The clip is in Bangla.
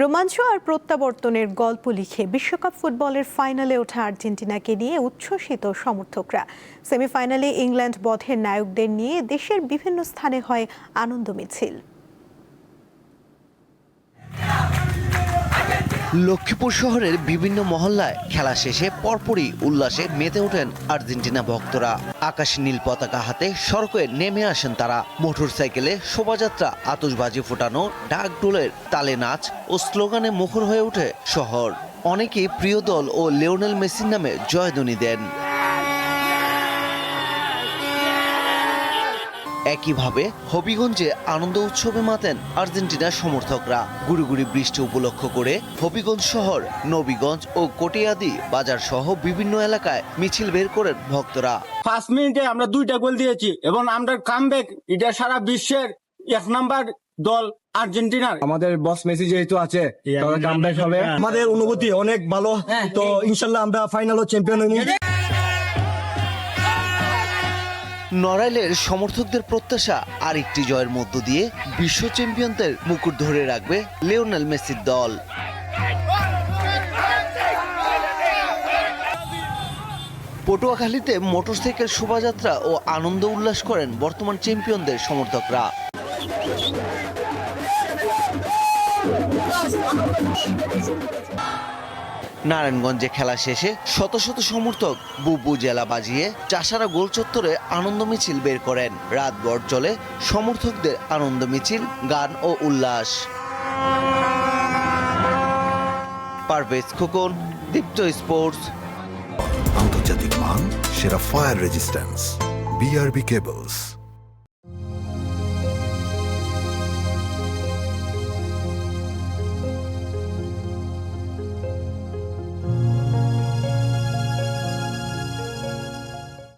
রোমাঞ্চ আর প্রত্যাবর্তনের গল্প লিখে বিশ্বকাপ ফুটবলের ফাইনালে ওঠা আর্জেন্টিনাকে নিয়ে উচ্ছ্বসিত সমর্থকরা। সেমিফাইনালে ইংল্যান্ড বধের নায়কদের নিয়ে দেশের বিভিন্ন স্থানে হয় আনন্দ মিছিল। লক্ষ্মীপুর শহরের বিভিন্ন মহল্লায় খেলা শেষে পরপরই উল্লাসে মেতে ওঠেন আর্জেন্টিনা ভক্তরা। আকাশে নীল পতাকা হাতে সড়কে নেমে আসেন তারা। মোটরসাইকেলে শোভাযাত্রা, আতশবাজি ফোটানো, ঢাকঢোলের তালে নাচ ও স্লোগানে মুখর হয়ে ওঠে শহর। অনেকেই প্রিয় দল ও লিওনেল মেসির নামে জয়ধ্বনি দেন। একইভাবে হবিগঞ্জে আনন্দ উৎসবে মাতেন আর্জেন্টিনার সমর্থকরা। গুড়ি বৃষ্টি উপলক্ষ করে হবিগঞ্জ শহর, নবীগঞ্জ ও কটিয়াদি বাজার সহ বিভিন্ন এলাকায় মিছিল বের করেন ভক্তরা। 5 মিনিটে আমরা 2টা গোল দিয়েছি এবং আমরা কামব্যাক, এটা সারা বিশ্বের 1 নাম্বার দল আর্জেন্টিনার। আমাদের বস মেসি যেহেতু আছে, কামব্যাক হবে। আমাদের অনুভূতি অনেক ভালো, তো ইনশাল্লাহ আমরা ফাইনালও চ্যাম্পিয়ন হই। নড়াইলের সমর্থকদের প্রত্যাশা আরেকটি জয়ের মধ্য দিয়ে বিশ্ব চ্যাম্পিয়নদের মুকুট ধরে রাখবে লিওনেল মেসির দল। পটুয়াখালীতে মোটরসাইকেল শোভাযাত্রা ও আনন্দ উল্লাস করেন বর্তমান চ্যাম্পিয়নদের সমর্থকরা। নারায়ণগঞ্জে খেলা শেষে শত শত সমর্থক বুবু জেলা বাজিয়ে চাষারা গোল চত্বরে আনন্দ মিছিল বের করেন। রাতভর চলে সমর্থকদের আনন্দ মিছিল, গান ও উল্লাস। পারভেজ খোকন, দীপ্ত স্পোর্টস। আন্তর্জাতিক মান, সেরা ফায়ার রেজিস্ট্যান্স, BRB কেবলস।